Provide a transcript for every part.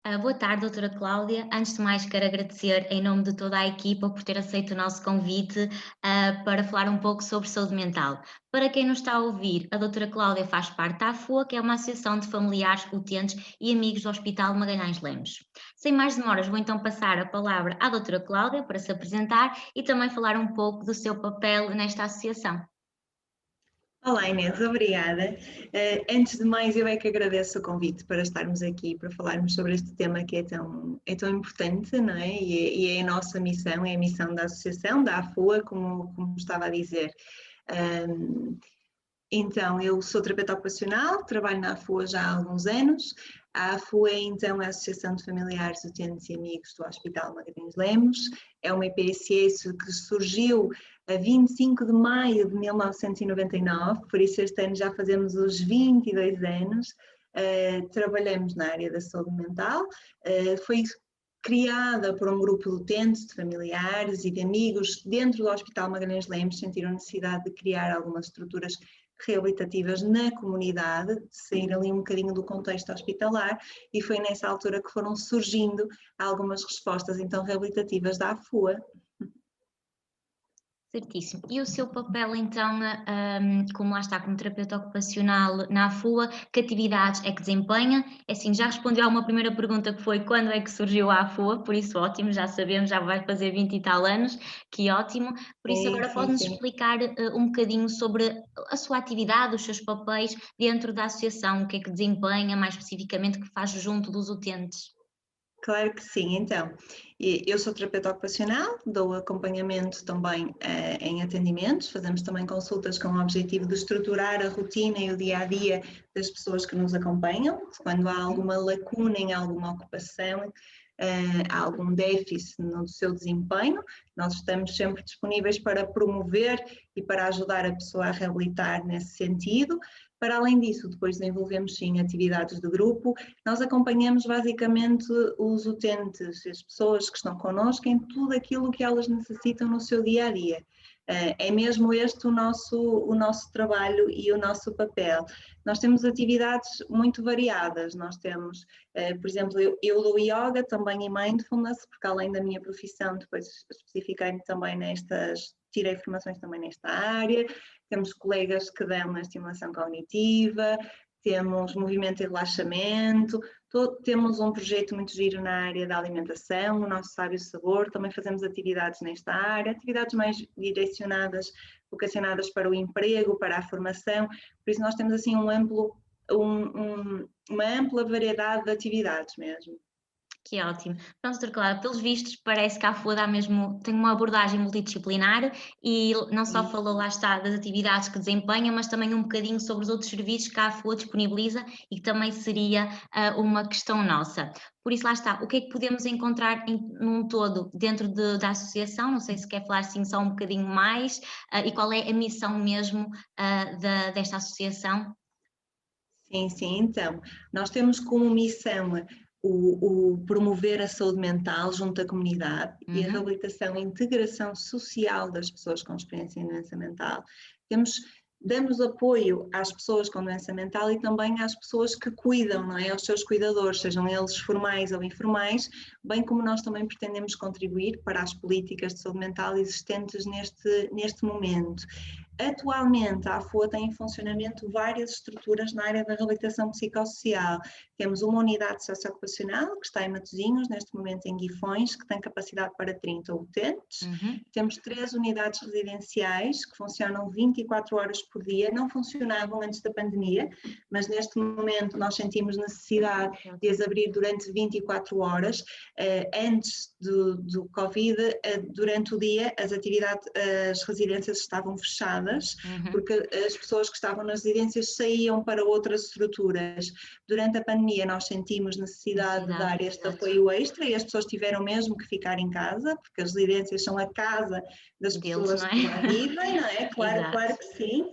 Boa tarde, doutora Cláudia. Antes de mais, quero agradecer em nome de toda a equipa por ter aceito o nosso convite, para falar um pouco sobre saúde mental. Para quem nos está a ouvir, a doutora Cláudia faz parte da AFUA, que é uma associação de familiares, utentes e amigos do Hospital Magalhães Lemos. Sem mais demoras, vou então passar a palavra à doutora Cláudia para se apresentar e também falar um pouco do seu papel nesta associação. Olá Inês, obrigada. Antes de mais, eu é que agradeço o convite para estarmos aqui, para falarmos sobre este tema que é tão importante, não é? E é a nossa missão, é a missão da Associação, da AFUA, como estava a dizer. Então, eu sou terapeuta ocupacional, trabalho na AFUA já há alguns anos. A AFUA é então a Associação de Familiares, Utentes e Amigos do Hospital Magalhães Lemos. É uma EPSS que surgiu a 25 de maio de 1999, por isso este ano já fazemos os 22 anos. Trabalhamos na área da saúde mental. Foi criada por um grupo de utentes, de familiares e de amigos dentro do Hospital Magalhães Lemos, sentiram necessidade de criar algumas estruturas reabilitativas na comunidade, de sair ali um bocadinho do contexto hospitalar, e foi nessa altura que foram surgindo algumas respostas então reabilitativas da AFUA. Certíssimo. E o seu papel, então, como lá está, como terapeuta ocupacional na AFUA, que atividades é que desempenha? É assim, já respondeu a uma primeira pergunta que foi quando é que surgiu a AFUA, por isso ótimo, já sabemos, já vai fazer 20 e tal anos, que ótimo. Por isso Sim, agora sim, pode-nos sim. explicar um bocadinho sobre a sua atividade, os seus papéis dentro da associação, o que é que desempenha, mais especificamente, que faz junto dos utentes? Claro que sim, então, eu sou terapeuta ocupacional, dou acompanhamento também em atendimentos, fazemos também consultas com o objetivo de estruturar a rotina e o dia-a-dia das pessoas que nos acompanham, quando há alguma lacuna em alguma ocupação, há algum déficit no seu desempenho, nós estamos sempre disponíveis para promover e para ajudar a pessoa a reabilitar nesse sentido. Para além disso, depois desenvolvemos sim atividades de grupo, nós acompanhamos basicamente os utentes, as pessoas que estão connosco em tudo aquilo que elas necessitam no seu dia-a-dia. É mesmo este o nosso trabalho e o nosso papel. Nós temos atividades muito variadas, nós temos, por exemplo, eu dou yoga também em mindfulness, porque além da minha profissão, depois especifiquei-me também tirei formações também nesta área, temos colegas que dão uma estimulação cognitiva, temos movimento e relaxamento, temos um projeto muito giro na área da alimentação, o nosso Sábio Sabor, também fazemos atividades nesta área, atividades mais direcionadas, vocacionadas para o emprego, para a formação, por isso nós temos assim uma ampla variedade de atividades mesmo. Que ótimo. Pronto, doutora Cláudia, pelos vistos parece que a AFUA dá mesmo, tem uma abordagem multidisciplinar e não só falou, lá está, das atividades que desempenha, mas também um bocadinho sobre os outros serviços que a AFUA disponibiliza e que também seria uma questão nossa. Por isso, lá está, o que é que podemos encontrar num todo dentro da associação? Não sei se quer falar assim só um bocadinho mais, e qual é a missão mesmo desta associação? Sim, sim, então, nós temos como missão o promover a saúde mental junto à comunidade e a Uhum. reabilitação e integração social das pessoas com experiência em doença mental. Damos apoio às pessoas com doença mental e também às pessoas que cuidam, não é? Aos seus cuidadores, sejam eles formais ou informais, bem como nós também pretendemos contribuir para as políticas de saúde mental existentes neste momento. Atualmente, a AFUA tem em funcionamento várias estruturas na área da reabilitação psicossocial. Temos uma unidade socioocupacional, que está em Matosinhos, neste momento em Guifões, que tem capacidade para 30 utentes. Uhum. Temos 3 unidades residenciais, que funcionam 24 horas por dia. Não funcionavam antes da pandemia, mas neste momento nós sentimos necessidade de as abrir durante 24 horas. Antes do Covid, durante o dia, as residências estavam fechadas, porque as pessoas que estavam nas residências saíam para outras estruturas. Durante a pandemia nós sentimos necessidade de dar este apoio extra e as pessoas tiveram mesmo que ficar em casa, porque as residências são a casa das Deles, pessoas não é? que lá vivem, não é? Claro, Exato. claro que sim.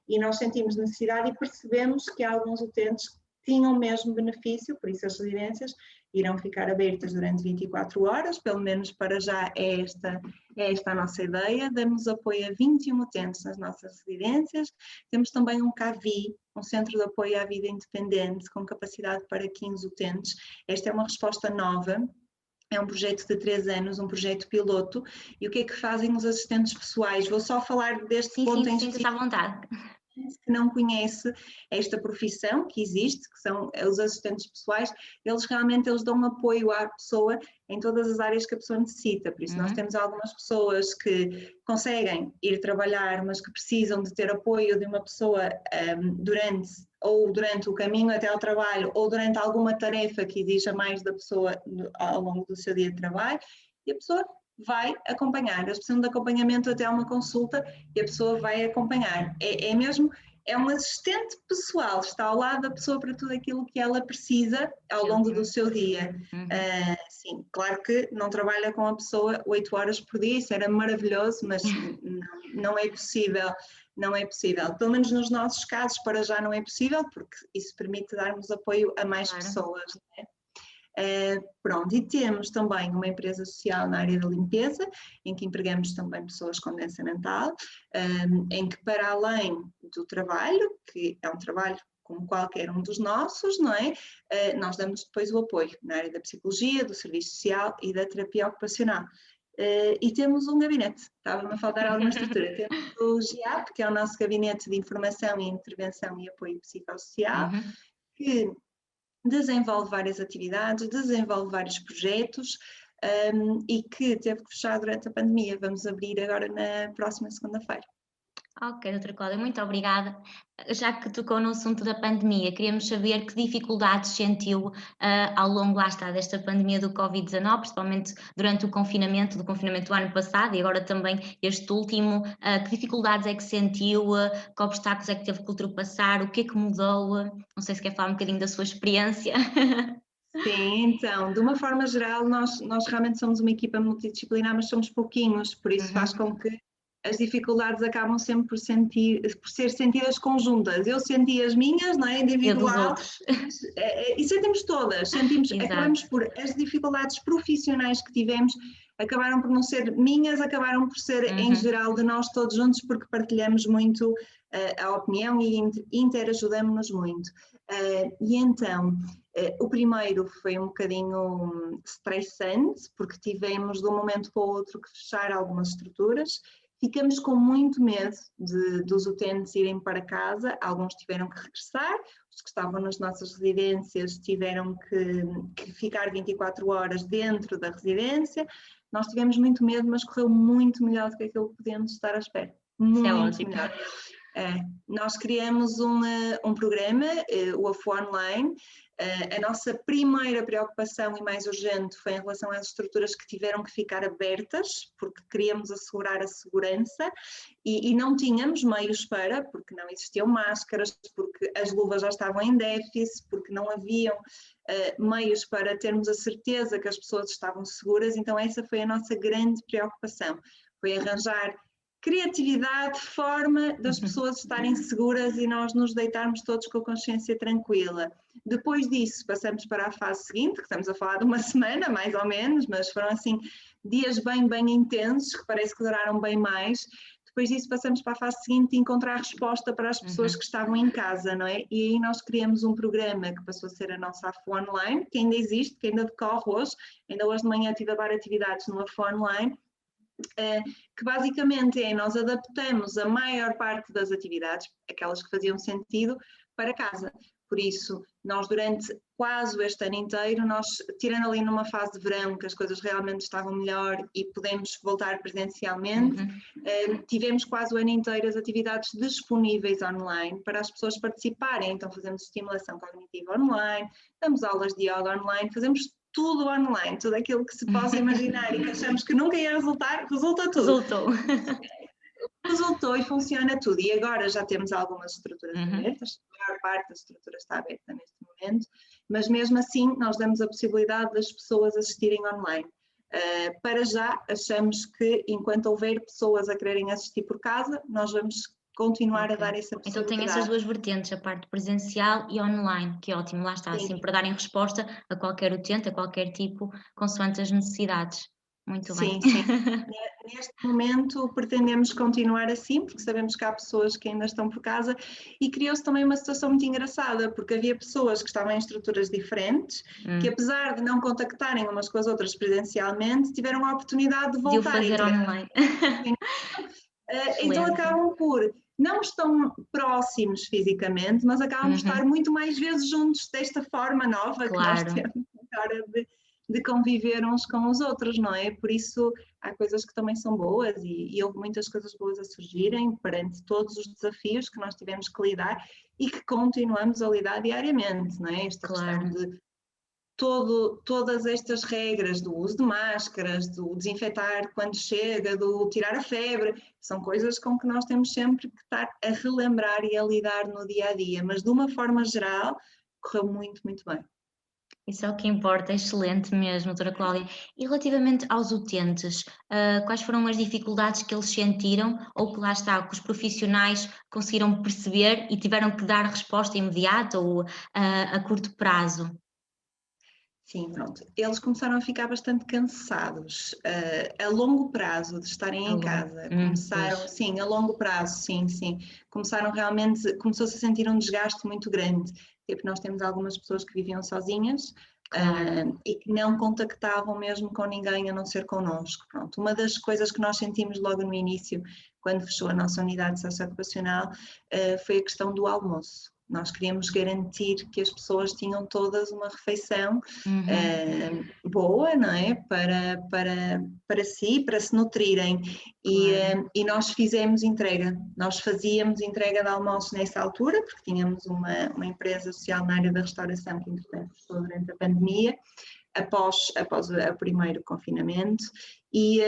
E nós sentimos necessidade e percebemos que alguns utentes tinham mesmo benefício, por isso as residências, irão ficar abertas durante 24 horas, pelo menos para já é esta a nossa ideia. Damos apoio a 21 utentes nas nossas residências. Temos também um CAVI, um Centro de Apoio à Vida Independente, com capacidade para 15 utentes. Esta é uma resposta nova. É um projeto de 3 anos, um projeto piloto. E o que é que fazem os assistentes pessoais? Vou só falar deste ponto em específico. Sim, à vontade. Que não conhece esta profissão que existe, que são os assistentes pessoais, eles realmente dão apoio à pessoa em todas as áreas que a pessoa necessita. Por isso nós temos algumas pessoas que conseguem ir trabalhar, mas que precisam de ter apoio de uma pessoa durante o caminho até ao trabalho, ou durante alguma tarefa que exija mais da pessoa ao longo do seu dia de trabalho, e a pessoa vai acompanhar. Eles precisam de acompanhamento até uma consulta e a pessoa vai acompanhar. É um assistente pessoal, está ao lado da pessoa para tudo aquilo que ela precisa ao longo do seu dia. Sim, claro que não trabalha com a pessoa 8 horas por dia, isso era maravilhoso, mas não é possível. Não é possível. Pelo menos nos nossos casos, para já não é possível, porque isso permite darmos apoio a mais pessoas. Não é? Pronto, e temos também uma empresa social na área da limpeza, em que empregamos também pessoas com doença mental, em que para além do trabalho, que é um trabalho como qualquer um dos nossos, não é? Nós damos depois o apoio na área da psicologia, do serviço social e da terapia ocupacional. E temos um gabinete, estava-me a faltar alguma estrutura, temos o GIAP, que é o nosso gabinete de informação e intervenção e apoio psicossocial, que desenvolve várias atividades, desenvolve vários projetos e que teve que fechar durante a pandemia. Vamos abrir agora na próxima segunda-feira. Ok, doutora Cláudia, muito obrigada. Já que tocou no assunto da pandemia, queríamos saber que dificuldades sentiu ao longo, lá está, desta pandemia do Covid-19, principalmente durante o confinamento do ano passado e agora também este último. Que dificuldades é que sentiu? Que obstáculos é que teve que ultrapassar? O que é que mudou? Não sei se quer falar um bocadinho da sua experiência. Sim, então, de uma forma geral, nós realmente somos uma equipa multidisciplinar, mas somos pouquinhos, por isso faz com que as dificuldades acabam sempre por ser sentidas conjuntas. Eu senti as minhas, não é? Individual, e sentimos todas, acabamos por, as dificuldades profissionais que tivemos acabaram por não ser minhas, acabaram por ser em geral de nós todos juntos, porque partilhamos muito a opinião e interajudamos-nos muito. E então, o primeiro foi um bocadinho estressante, porque tivemos de um momento para o outro que fechar algumas estruturas. Ficamos com muito medo dos utentes irem para casa, alguns tiveram que regressar, os que estavam nas nossas residências tiveram que ficar 24 horas dentro da residência. Nós tivemos muito medo, mas correu muito melhor do que aquilo que podíamos estar à espera. Muito melhor. Nós criamos um programa, o AFO Online. A nossa primeira preocupação e mais urgente foi em relação às estruturas que tiveram que ficar abertas, porque queríamos assegurar a segurança e não tínhamos meios porque não existiam máscaras, porque as luvas já estavam em déficit, porque não haviam meios para termos a certeza que as pessoas estavam seguras. Então essa foi a nossa grande preocupação, foi arranjar criatividade, forma das pessoas estarem seguras e nós nos deitarmos todos com a consciência tranquila. Depois disso, passamos para a fase seguinte, que estamos a falar de uma semana, mais ou menos, mas foram assim dias bem, bem intensos, que parece que duraram bem mais. Depois disso, passamos para a fase seguinte de encontrar resposta para as pessoas que estavam em casa, não é? E aí nós criamos um programa que passou a ser a nossa AFO Online, que ainda existe, que ainda decorre hoje. Ainda hoje de manhã tive a dar atividades no AFO Online, que basicamente nós adaptamos a maior parte das atividades, aquelas que faziam sentido, para casa. Por isso, nós durante quase este ano inteiro, nós, tirando ali numa fase de verão, que as coisas realmente estavam melhor e podemos voltar presencialmente, tivemos quase o ano inteiro as atividades disponíveis online para as pessoas participarem. Então fazemos estimulação cognitiva online, damos aulas de yoga online, fazemos tudo online, tudo aquilo que se possa imaginar e que achamos que nunca ia resultar, resulta tudo. Resultou e funciona tudo. E agora já temos algumas estruturas abertas, a maior parte da estrutura está aberta neste momento, mas mesmo assim nós damos a possibilidade das pessoas assistirem online. Para já achamos que enquanto houver pessoas a quererem assistir por casa, nós vamos continuar a Ok. dar essa Então tem essas possibilidade. duas vertentes, a parte presencial e online, que é ótimo, lá está, Sim, assim, para darem resposta a qualquer utente, a qualquer tipo, consoante as necessidades. Muito bem. sim, sim. Neste momento pretendemos continuar assim, porque sabemos que há pessoas que ainda estão por casa e criou-se também uma situação muito engraçada, porque havia pessoas que estavam em estruturas diferentes, que apesar de não contactarem umas com as outras presencialmente, tiveram a oportunidade de De o voltar a fazer integrar. online. Então Excelente. acabam por, não estão próximos fisicamente, mas acabam por estar Uhum, muito mais vezes juntos desta forma nova que nós claro. temos agora de conviver uns com os outros, não é? Por isso há coisas que também são boas e houve muitas coisas boas a surgirem perante todos os desafios que nós tivemos que lidar e que continuamos a lidar diariamente, não é? Esta questão Claro. de todas estas regras do uso de máscaras, do desinfetar quando chega, do tirar a febre, são coisas com que nós temos sempre que estar a relembrar e a lidar no dia a dia, mas de uma forma geral correu muito, muito bem. Isso é o que importa, é excelente mesmo, doutora Cláudia. E relativamente aos utentes, quais foram as dificuldades que eles sentiram ou que lá está, que os profissionais conseguiram perceber e tiveram que dar resposta imediata ou a curto prazo? Sim, pronto. Eles começaram a ficar bastante cansados a longo prazo de estarem A em longo. casa. Pois, Começaram, sim, a longo prazo, sim, sim. Começaram realmente, começou-se a sentir um desgaste muito grande. Tipo, nós temos algumas pessoas que viviam sozinhas claro. e que não contactavam mesmo com ninguém a não ser connosco. Pronto. Uma das coisas que nós sentimos logo no início, quando fechou a nossa unidade socioocupacional, foi a questão do almoço. Nós queríamos garantir que as pessoas tinham todas uma refeição Uhum, boa, não é? Para si, para se nutrirem. claro. E nós fizemos entrega, nós fazíamos entrega de almoços nessa altura, porque tínhamos uma empresa social na área da restauração que, entretanto, fechou durante a pandemia, após o primeiro confinamento, e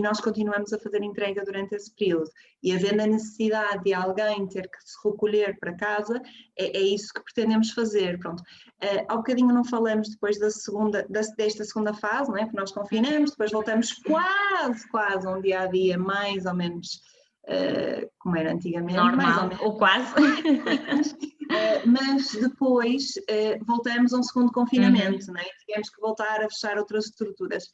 nós continuamos a fazer entrega durante esse período. E havendo a necessidade de alguém ter que se recolher para casa, é isso que pretendemos fazer. Pronto. Ao bocadinho não falamos depois desta segunda fase, não é? Porque nós confinamos, depois voltamos quase a um dia a dia mais ou menos como era antigamente, mais ou Normal, menos, ou quase. mas depois voltamos a um segundo Uhum, confinamento, não é? Tivemos que voltar a fechar outras estruturas.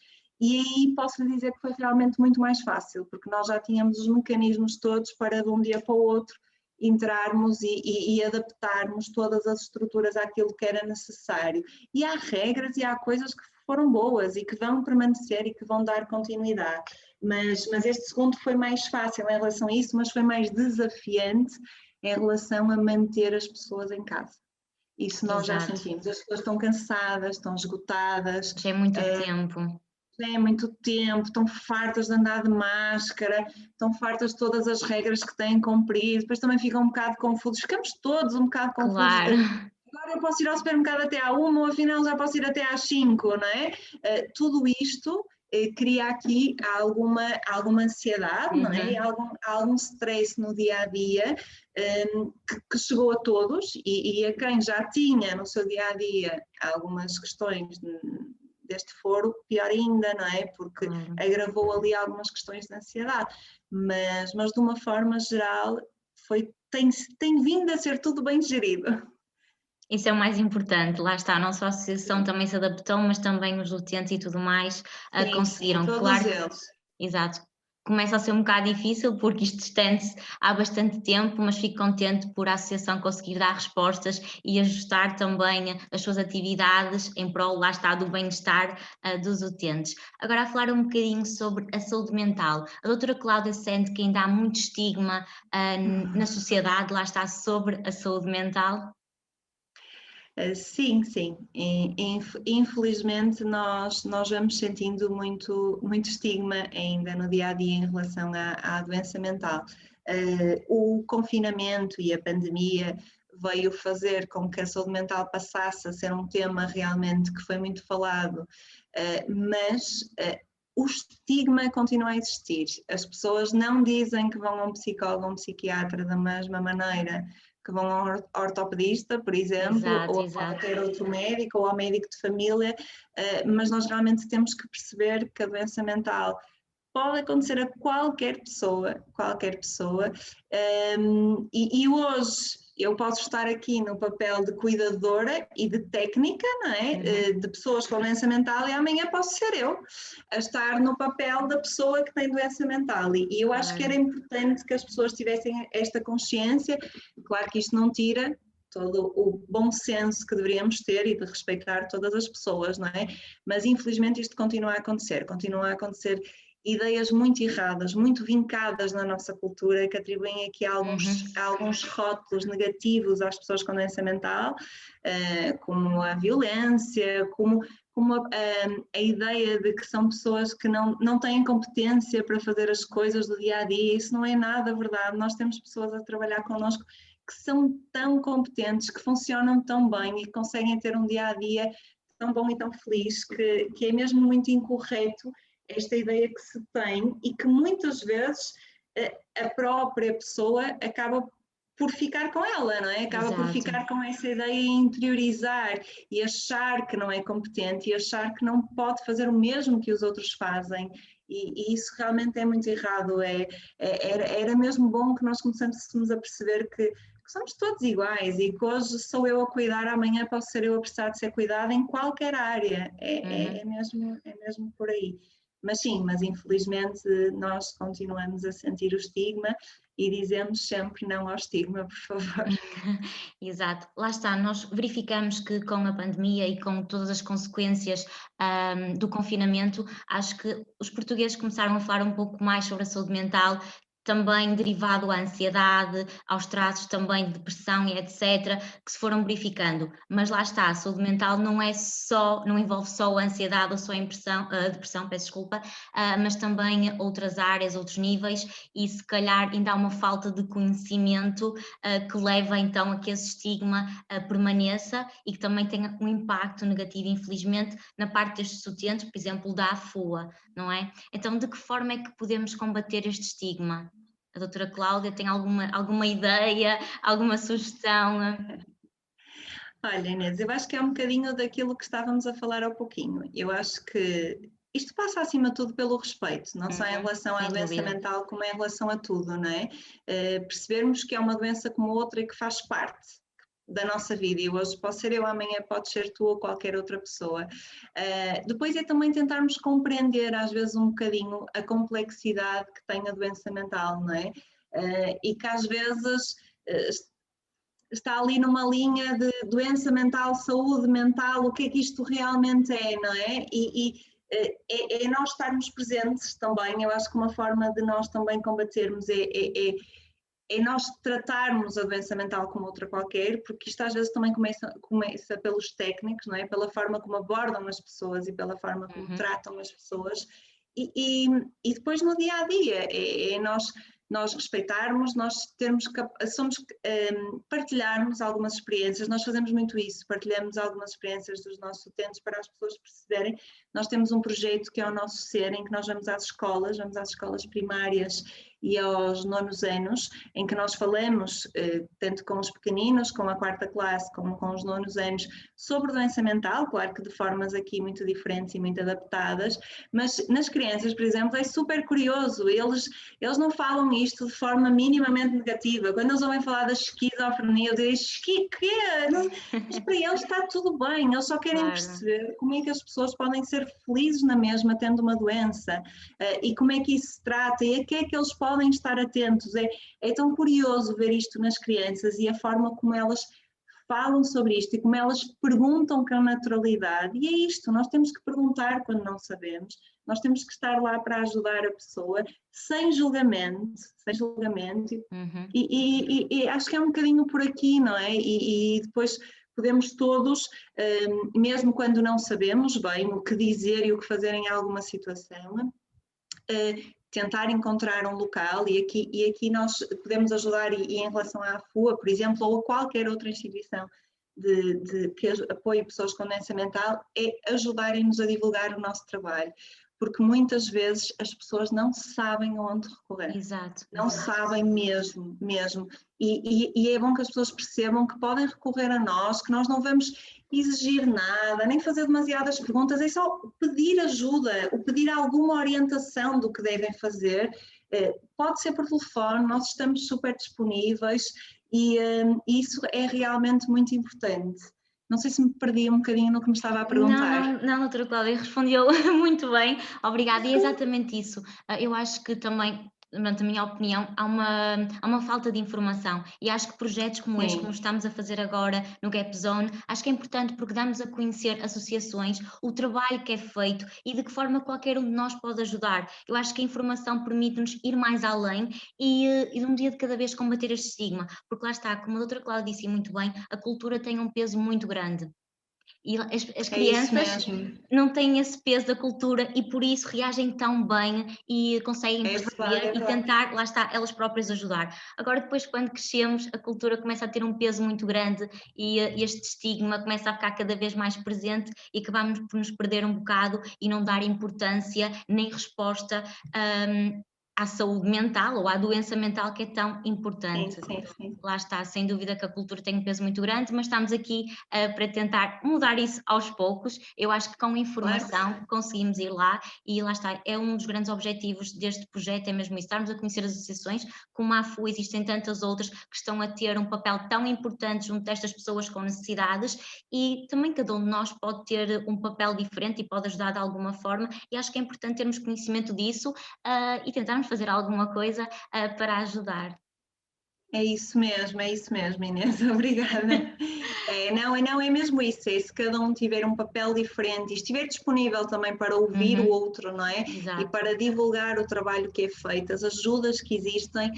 E aí posso lhe dizer que foi realmente muito mais fácil, porque nós já tínhamos os mecanismos todos para de um dia para o outro entrarmos e adaptarmos todas as estruturas àquilo que era necessário. E há regras e há coisas que foram boas e que vão permanecer e que vão dar continuidade. Mas este segundo foi mais fácil em relação a isso, mas foi mais desafiante em relação a manter as pessoas em casa. Isso nós já exato. sentimos. As pessoas estão cansadas, estão esgotadas, Já é muito tempo. já é muito tempo, estão fartas de andar de máscara, estão fartas de todas as regras que têm cumprido, depois também ficam um bocado confusos, ficamos todos um bocado confusos. Claro. Agora eu posso ir ao supermercado até à 1, ou afinal já posso ir até às 5, não é? Tudo isto cria aqui alguma ansiedade, não é? E Uhum. algum stress no dia a dia que chegou a todos e a quem já tinha no seu dia a dia algumas questões deste foro, pior ainda, não é? Porque Claro. agravou ali algumas questões de ansiedade. Mas de uma forma geral, tem vindo a ser tudo bem gerido. Isso é o mais importante, lá está, não só a associação também se adaptou, mas também os utentes e tudo mais, Sim, sim, conseguiram. todos Claro, eles. exato. Começa a ser um bocado difícil, porque isto estende-se há bastante tempo, mas fico contente por a associação conseguir dar respostas e ajustar também as suas atividades em prol, lá está, do bem-estar dos utentes. Agora, a falar um bocadinho sobre a saúde mental. A doutora Cláudia sente que ainda há muito estigma na sociedade, lá está, sobre a saúde mental? Sim, sim. Infelizmente, nós vamos sentindo muito estigma ainda no dia a dia em relação à doença mental. O confinamento e a pandemia veio fazer com que a saúde mental passasse a ser um tema realmente que foi muito falado, mas o estigma continua a existir. As pessoas não dizem que vão a um psicólogo ou um psiquiatra da mesma maneira que vão ao ortopedista, por exemplo, Exato, ou a exato. qualquer outro médico, ou ao médico de família, mas nós realmente temos que perceber que a doença mental pode acontecer a qualquer pessoa, e hoje eu posso estar aqui no papel de cuidadora e de técnica, não é? De pessoas com doença mental, e amanhã posso ser eu a estar no papel da pessoa que tem doença mental, e eu acho que era importante que as pessoas tivessem esta consciência. Claro que isto não tira todo o bom senso que deveríamos ter e de respeitar todas as pessoas, não é? Mas infelizmente isto continua a acontecer ideias muito erradas, muito vincadas na nossa cultura, que atribuem aqui alguns rótulos negativos às pessoas com doença mental, como a violência, como a ideia de que são pessoas que não têm competência para fazer as coisas do dia a dia. Isso não é nada verdade. Nós temos pessoas a trabalhar connosco que são tão competentes, que funcionam tão bem e que conseguem ter um dia a dia tão bom e tão feliz, que é mesmo muito incorreto esta ideia que se tem, e que muitas vezes a própria pessoa acaba por ficar com ela, não é? Acaba por ficar com essa ideia e interiorizar e achar que não é competente e achar que não pode fazer o mesmo que os outros fazem. E isso realmente é muito errado. Era mesmo bom que nós começássemos a perceber que somos todos iguais, e que hoje sou eu a cuidar, amanhã posso ser eu a precisar de ser cuidada em qualquer área. É mesmo por aí. Mas sim, mas infelizmente nós continuamos a sentir o estigma e dizemos sempre não ao estigma, por favor. Exato, lá está, nós verificamos que com a pandemia e com todas as consequências do confinamento, acho que os portugueses começaram a falar um pouco mais sobre a saúde mental, também derivado à ansiedade, aos traços também de depressão e etc., que se foram verificando. Mas lá está, a saúde mental não envolve só a ansiedade ou só a depressão, peço desculpa, mas também outras áreas, outros níveis, e se calhar ainda há uma falta de conhecimento que leva então a que esse estigma permaneça e que também tenha um impacto negativo, infelizmente, na parte destes utentes, por exemplo, da AFUA, não é? Então, de que forma é que podemos combater este estigma? A doutora Cláudia tem alguma ideia, alguma sugestão? Olha, Inês, eu acho que é um bocadinho daquilo que estávamos a falar há pouquinho. Eu acho que isto passa acima de tudo pelo respeito, não só em relação à doença mental, como em relação a tudo, não é? Percebermos que é uma doença como outra e que faz parte da nossa vida, e hoje posso ser eu, amanhã pode ser tu ou qualquer outra pessoa. Depois é também tentarmos compreender às vezes um bocadinho a complexidade que tem a doença mental, não é? E que às vezes está ali numa linha de doença mental, saúde mental, o que é que isto realmente é, não é? É nós estarmos presentes também. Eu acho que uma forma de nós também combatermos é nós tratarmos a doença mental como outra qualquer, porque isto às vezes também começa pelos técnicos, não é? Pela forma como abordam as pessoas e pela forma como tratam as pessoas, e depois no dia a dia é nós respeitarmos, nós partilharmos algumas experiências. Nós fazemos muito isso, partilhamos algumas experiências dos nossos utentes para as pessoas perceberem. Nós temos um projeto que é o Nosso Ser, em que nós vamos às escolas primárias e aos nonos anos, em que nós falamos, tanto com os pequeninos, com a quarta classe, como com os nonos anos, sobre doença mental, claro que de formas aqui muito diferentes e muito adaptadas, mas nas crianças, por exemplo, é super curioso, eles não falam isto de forma minimamente negativa. Quando eles ouvem falar da esquizofrenia, eu digo, mas para eles está tudo bem, eles só querem perceber como é que as pessoas podem ser felizes na mesma tendo uma doença, e como é que isso se trata e a que é que eles podem estar atentos. É tão curioso ver isto nas crianças e a forma como elas falam sobre isto e como elas perguntam com naturalidade. E é isto, nós temos que perguntar quando não sabemos, nós temos que estar lá para ajudar a pessoa sem julgamento, e acho que é um bocadinho por aqui, não é? E depois podemos todos, mesmo quando não sabemos bem o que dizer e o que fazer em alguma situação, tentar encontrar um local, e aqui nós podemos ajudar, e em relação à AFUA, por exemplo, ou a qualquer outra instituição que apoie pessoas com doença mental, é ajudarem-nos a divulgar o nosso trabalho, porque muitas vezes as pessoas não sabem onde recorrer. Não sabem mesmo. E é bom que as pessoas percebam que podem recorrer a nós, que nós não vamos exigir nada, nem fazer demasiadas perguntas, é só pedir ajuda, ou pedir alguma orientação do que devem fazer. Pode ser por telefone, nós estamos super disponíveis e isso é realmente muito importante. Não sei se me perdi um bocadinho no que me estava a perguntar. Não, doutora Cláudia, respondeu muito bem, obrigada, e é exatamente isso. Eu acho que também, na minha opinião, há uma falta de informação, e acho que projetos como este, como Sim, estamos a fazer agora no Gap Zone, acho que é importante porque damos a conhecer associações, o trabalho que é feito e de que forma qualquer um de nós pode ajudar. Eu acho que a informação permite-nos ir mais além e de um dia de cada vez combater este estigma, porque lá está, como a doutora Cláudia disse muito bem, a cultura tem um peso muito grande. E as é isso crianças mesmo. não têm esse peso da cultura e por isso reagem tão bem e conseguem É verdade, perceber é e verdade. tentar, lá está, elas próprias ajudar. Agora depois quando crescemos, a cultura começa a ter um peso muito grande e este estigma começa a ficar cada vez mais presente e acabamos por nos perder um bocado e não dar importância nem resposta, à saúde mental ou à doença mental que é tão Sim, importante. sim, sim. Lá está, sem dúvida que a cultura tem um peso muito grande, mas estamos aqui para tentar mudar isso aos poucos. Eu acho que com Claro. informação conseguimos ir lá e lá está, é um dos grandes objetivos deste projeto, é mesmo isso, estarmos a conhecer as associações, como a AFU existem tantas outras que estão a ter um papel tão importante junto destas pessoas com necessidades e também cada um de nós pode ter um papel diferente e pode ajudar de alguma forma e acho que é importante termos conhecimento disso e tentarmos fazer alguma coisa para ajudar. É isso mesmo, Inês, obrigada. Não, é mesmo isso, é se cada um tiver um papel diferente e estiver disponível também para ouvir o Uhum, outro, não é? E exato. para divulgar o trabalho que é feito, as ajudas que existem,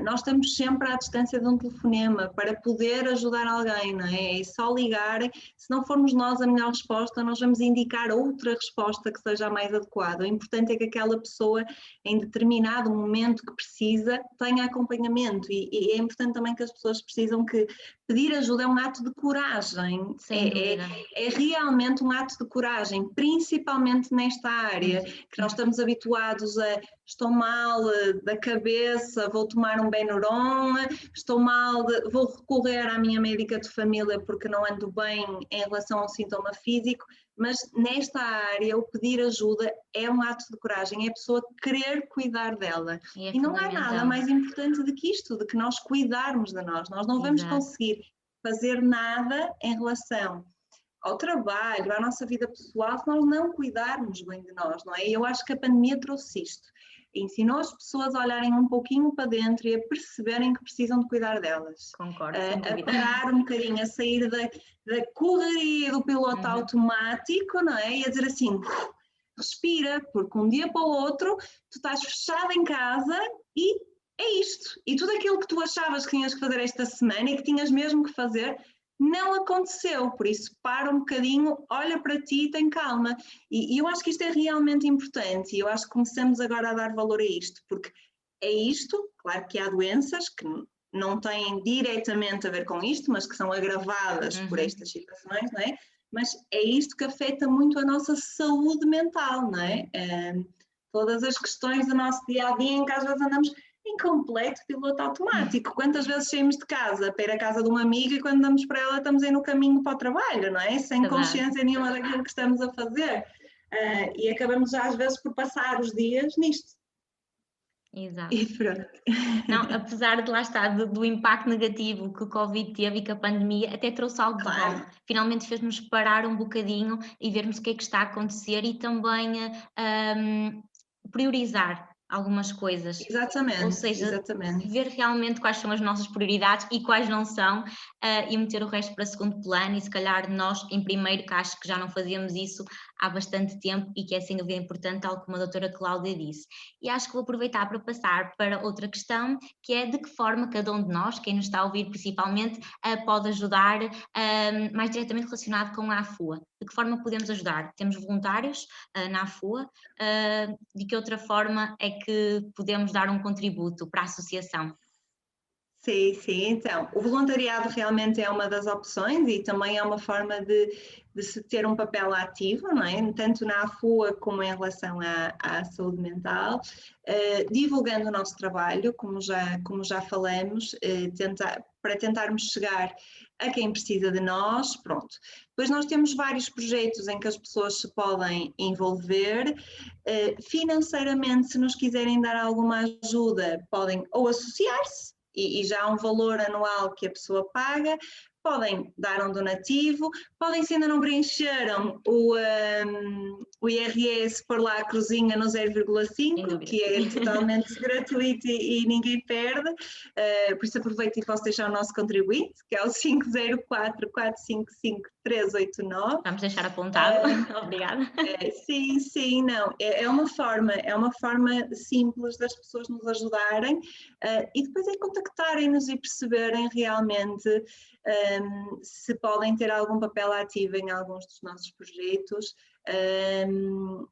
nós estamos sempre à distância de um telefonema para poder ajudar alguém, não é? É só ligar, se não formos nós a melhor resposta, nós vamos indicar outra resposta que seja a mais adequada. O importante é que aquela pessoa, em determinado momento que precisa, tenha acompanhamento e é importante também que as pessoas precisam que pedir ajuda é um ato de coragem, Sem dúvida. é realmente um ato de coragem, principalmente nesta área, que nós estamos habituados a estou mal da cabeça, vou tomar um Benuron, estou mal, vou recorrer à minha médica de família porque não ando bem em relação ao sintoma físico, mas nesta área o pedir ajuda é um ato de coragem, é a pessoa querer cuidar dela. E é E não há nada fundamental. mais importante do que isto, de que nós cuidarmos de nós. Nós não vamos Exato. conseguir fazer nada em relação ao trabalho, à nossa vida pessoal, se nós não cuidarmos bem de nós, não é? E eu acho que a pandemia trouxe isto. Ensinou as pessoas a olharem um pouquinho para dentro e a perceberem que precisam de cuidar delas. Concordo, sem A dúvida. parar um bocadinho, a sair da correria do piloto Uhum. automático, não é? E a dizer assim, respira, porque um dia para o outro tu estás fechado em casa e é isto. E tudo aquilo que tu achavas que tinhas que fazer esta semana e que tinhas mesmo que fazer, não aconteceu. Por isso, para um bocadinho, olha para ti e tem calma. E eu acho que isto é realmente importante e eu acho que começamos agora a dar valor a isto, porque é isto, claro que há doenças que não têm diretamente a ver com isto, mas que são agravadas por Uhum. estas situações, não é? Mas é isto que afeta muito a nossa saúde mental, não é? Todas as questões do nosso dia a dia em que às vezes andamos em completo piloto automático. Quantas vezes saímos de casa para ir à casa de uma amiga e quando damos para ela estamos aí no caminho para o trabalho, não é? Sem Verdade. consciência nenhuma daquilo que estamos a fazer. E acabamos já às vezes por passar os dias nisto. Exato. E pronto. Não, apesar de lá estar do impacto negativo que o Covid teve e que a pandemia até trouxe algo de bom. Claro, Finalmente fez-nos parar um bocadinho e vermos o que é que está a acontecer e também priorizar algumas coisas. Ou exatamente, seja, exatamente. ver realmente quais são as nossas prioridades e quais não são, e meter o resto para segundo plano e se calhar nós em primeiro, que acho que já não fazíamos isso há bastante tempo e que é sem dúvida importante, tal como a doutora Cláudia disse. E acho que vou aproveitar para passar para outra questão, que é de que forma cada um de nós, quem nos está a ouvir principalmente, pode ajudar mais diretamente relacionado com a AFUA. De que forma podemos ajudar? Temos voluntários na AFUA, de que outra forma é que podemos dar um contributo para a associação? Sim, sim. Então, o voluntariado realmente é uma das opções e também é uma forma de se ter um papel ativo, não é? Tanto na AFUA como em relação à saúde mental, divulgando o nosso trabalho, como já falamos, para tentarmos chegar a quem precisa de nós, pronto. Depois nós temos vários projetos em que as pessoas se podem envolver, financeiramente, se nos quiserem dar alguma ajuda, podem ou associar-se, e já há um valor anual que a pessoa paga, podem dar um donativo, podem, se ainda não preencheram o IRS, pôr lá a cruzinha no 0,5, que é totalmente gratuito e ninguém perde, por isso aproveito e posso deixar o nosso contribuinte, que é o 504-455-389. Vamos deixar apontado, obrigada. Sim, sim, não, é uma forma simples das pessoas nos ajudarem, e depois é contactarem-nos e perceberem realmente se podem ter algum papel ativo em alguns dos nossos projetos,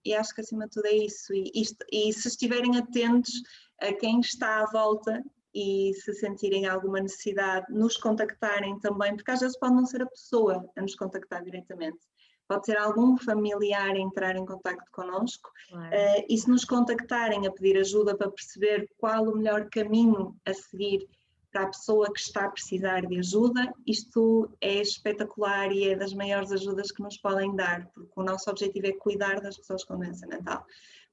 e acho que acima de tudo é isso, e se estiverem atentos a quem está à volta e se sentirem alguma necessidade, nos contactarem também, porque às vezes pode não ser a pessoa a nos contactar diretamente. Pode ser algum familiar a entrar em contacto connosco, claro. E se nos contactarem a pedir ajuda para perceber qual o melhor caminho a seguir para a pessoa que está a precisar de ajuda, isto é espetacular e é das maiores ajudas que nos podem dar, porque o nosso objetivo é cuidar das pessoas com doença mental.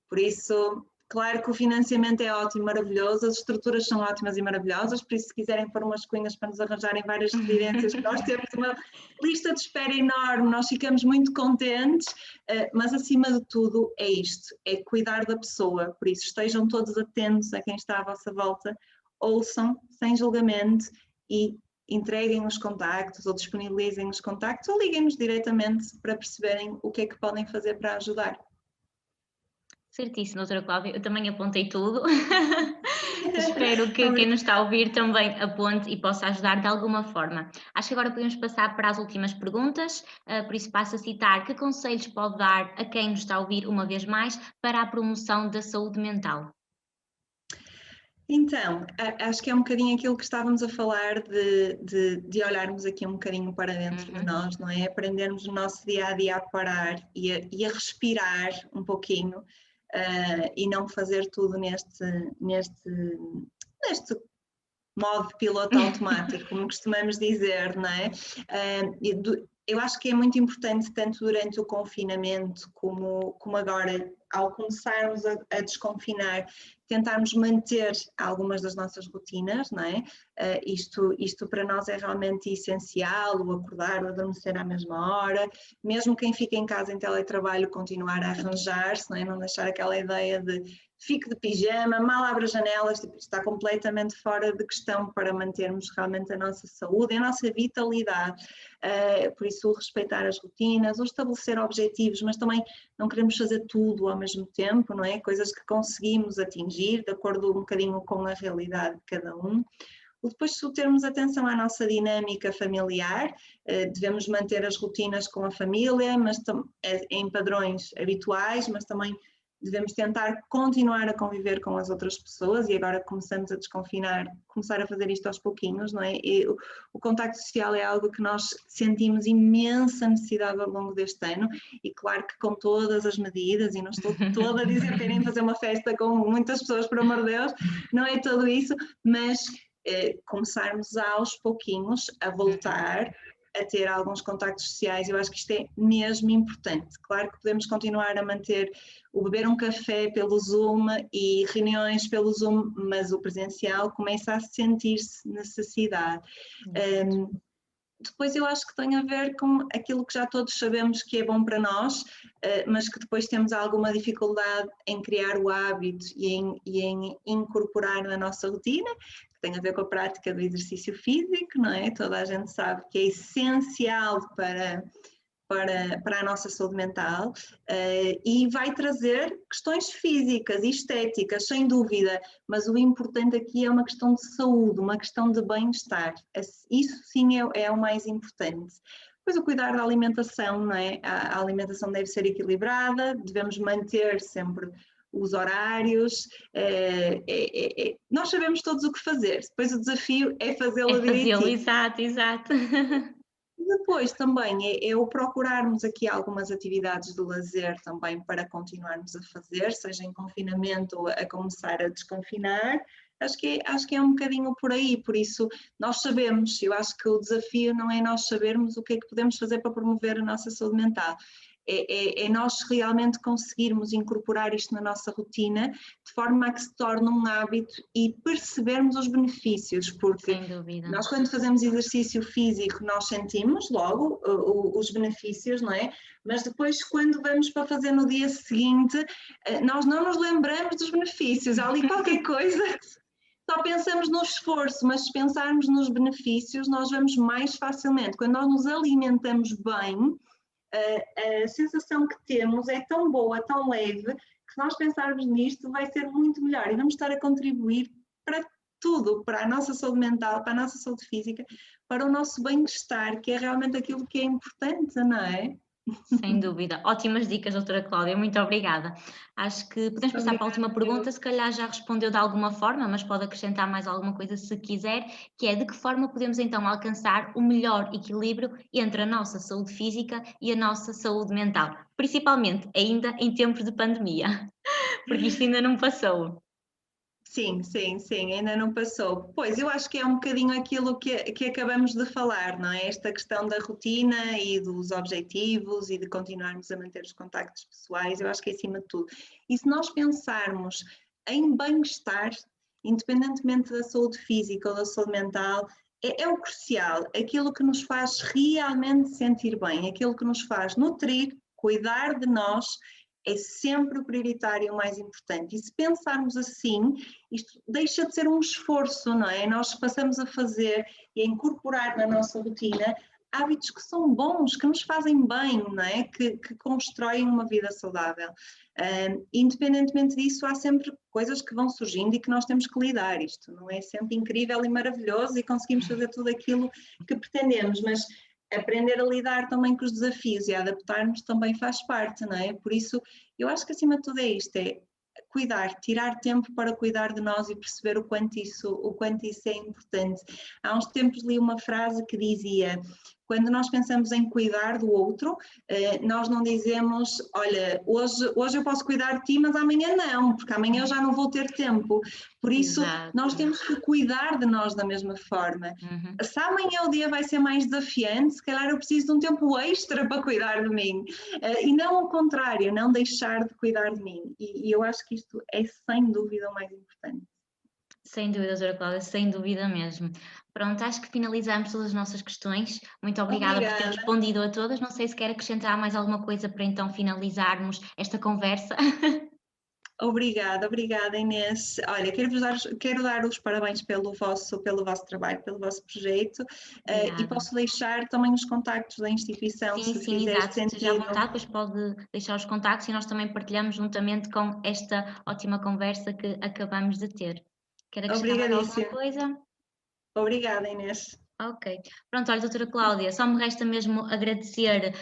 Por isso, claro que o financiamento é ótimo, maravilhoso, as estruturas são ótimas e maravilhosas, por isso se quiserem pôr umas cunhas para nos arranjarem várias residências, nós temos uma lista de espera enorme, nós ficamos muito contentes, mas acima de tudo é isto, é cuidar da pessoa, por isso estejam todos atentos a quem está à vossa volta, ouçam sem julgamento e entreguem os contactos ou disponibilizem os contactos ou liguem-nos diretamente para perceberem o que é que podem fazer para ajudar. Certíssimo, doutora Cláudia, eu também apontei tudo. Espero que quem nos está a ouvir também aponte e possa ajudar de alguma forma. Acho que agora podemos passar para as últimas perguntas, por isso passo a citar: que conselhos pode dar a quem nos está a ouvir uma vez mais para a promoção da saúde mental? Então, acho que é um bocadinho aquilo que estávamos a falar de olharmos aqui um bocadinho para dentro de nós, não é? Aprendermos o nosso dia a dia a parar e a respirar um pouquinho, e não fazer tudo neste modo de piloto automático, como costumamos dizer, não é? Eu acho que é muito importante, tanto durante o confinamento como agora, ao começarmos a desconfinar, tentarmos manter algumas das nossas rotinas, não é? Isto para nós é realmente essencial, o acordar, o adormecer à mesma hora, mesmo quem fica em casa em teletrabalho continuar a arranjar-se, não é? Não deixar aquela ideia de fique de pijama, mal abre as janelas, está completamente fora de questão para mantermos realmente a nossa saúde e a nossa vitalidade. Por isso, respeitar as rotinas, ou estabelecer objetivos, mas também não queremos fazer tudo ao mesmo tempo, não é? Coisas que conseguimos atingir de acordo um bocadinho com a realidade de cada um. Depois, se termos atenção à nossa dinâmica familiar, devemos manter as rotinas com a família, mas em padrões habituais, mas também devemos tentar continuar a conviver com as outras pessoas e agora começamos a desconfinar, começar a fazer isto aos pouquinhos, não é? E o contacto social é algo que nós sentimos imensa necessidade ao longo deste ano e claro que com todas as medidas, e não estou toda a dizer que querem fazer uma festa com muitas pessoas, por amor de Deus, não é tudo isso, mas começarmos aos pouquinhos a voltar a ter alguns contactos sociais, eu acho que isto é mesmo importante. Claro que podemos continuar a manter o beber um café pelo Zoom e reuniões pelo Zoom, mas o presencial começa a sentir-se necessidade. Depois eu acho que tem a ver com aquilo que já todos sabemos que é bom para nós, mas que depois temos alguma dificuldade em criar o hábito e em incorporar na nossa rotina, que tem a ver com a prática do exercício físico, não é? Toda a gente sabe que é essencial para a nossa saúde mental, e vai trazer questões físicas e estéticas, sem dúvida, mas o importante aqui é uma questão de saúde, uma questão de bem-estar. Isso sim é o mais importante. Depois o cuidar da alimentação, não é? A alimentação deve ser equilibrada, devemos manter sempre os horários, nós sabemos todos o que fazer, depois o desafio é É fazê-lo fazê-lo, direitinho. exato, exato. E depois também é o procurarmos aqui algumas atividades de lazer também para continuarmos a fazer, seja em confinamento ou a começar a desconfinar. Acho que é um bocadinho por aí, por isso nós sabemos, eu acho que o desafio não é nós sabermos o que é que podemos fazer para promover a nossa saúde mental, é nós realmente conseguirmos incorporar isto na nossa rotina de forma a que se torne um hábito e percebermos os benefícios, porque Sem dúvida. nós quando fazemos exercício físico nós sentimos logo os benefícios, não é? Mas depois quando vamos para fazer no dia seguinte, nós não nos lembramos dos benefícios, há ali qualquer coisa. Só pensamos no esforço, mas se pensarmos nos benefícios, nós vamos mais facilmente. Quando nós nos alimentamos bem, a sensação que temos é tão boa, tão leve, que se nós pensarmos nisto vai ser muito melhor e vamos estar a contribuir para tudo, para a nossa saúde mental, para a nossa saúde física, para o nosso bem-estar, que é realmente aquilo que é importante, não é? Sem dúvida. Ótimas dicas, doutora Cláudia, muito obrigada. Acho que podemos passar para a última pergunta, se calhar já respondeu de alguma forma, mas pode acrescentar mais alguma coisa se quiser, que é de que forma podemos então alcançar o melhor equilíbrio entre a nossa saúde física e a nossa saúde mental, principalmente ainda em tempos de pandemia, porque isto ainda não passou. Sim, ainda não passou. Pois, eu acho que é um bocadinho aquilo que acabamos de falar, não é? Esta questão da rotina e dos objetivos e de continuarmos a manter os contactos pessoais, eu acho que é acima de tudo. E se nós pensarmos em bem-estar, independentemente da saúde física ou da saúde mental, é o crucial, aquilo que nos faz realmente sentir bem, aquilo que nos faz nutrir, cuidar de nós, é sempre o prioritário e o mais importante. E se pensarmos assim, isto deixa de ser um esforço, não é? Nós passamos a fazer e a incorporar na nossa rotina hábitos que são bons, que nos fazem bem, não é? Que constroem uma vida saudável. Independentemente disso, há sempre coisas que vão surgindo e que nós temos que lidar. Isto não é sempre incrível e maravilhoso e conseguimos fazer tudo aquilo que pretendemos, mas aprender a lidar também com os desafios e a adaptar-nos também faz parte, não é? Por isso, eu acho que acima de tudo é isto, é cuidar, tirar tempo para cuidar de nós e perceber o quanto isso é importante. Há uns tempos li uma frase que dizia: quando nós pensamos em cuidar do outro, nós não dizemos, olha, hoje eu posso cuidar de ti, mas amanhã não, porque amanhã eu já não vou ter tempo. Por isso, Exato. nós temos que cuidar de nós da mesma forma. Uhum. Se amanhã o dia vai ser mais desafiante, se calhar eu preciso de um tempo extra para cuidar de mim. E não o contrário, não deixar de cuidar de mim. E eu acho que isto é sem dúvida o mais importante. Sem dúvida, doutora Cláudia, sem dúvida mesmo. Pronto, acho que finalizamos todas as nossas questões. Muito obrigada por ter respondido a todas. Não sei se quer acrescentar mais alguma coisa para então finalizarmos esta conversa. Obrigada Inês. Olha, quero dar os parabéns pelo vosso trabalho, pelo vosso projeto e posso deixar também os contactos da instituição, Sim, se sim, fizer exato. Esteja à sentido. vontade, depois pode deixar os contactos e nós também partilhamos juntamente com esta ótima conversa que acabamos de ter. Quer acrescentar mais alguma Obrigadíssima. coisa? Obrigada Inês. Ok. Pronto, olha, doutora Cláudia, só me resta mesmo agradecer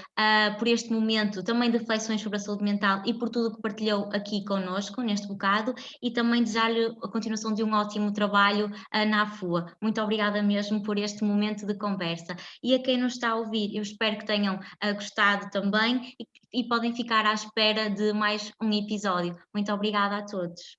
por este momento também de reflexões sobre a saúde mental e por tudo o que partilhou aqui connosco neste bocado e também desejar-lhe a continuação de um ótimo trabalho na AFUA. Muito obrigada mesmo por este momento de conversa. E a quem nos está a ouvir, eu espero que tenham gostado também e podem ficar à espera de mais um episódio. Muito obrigada a todos.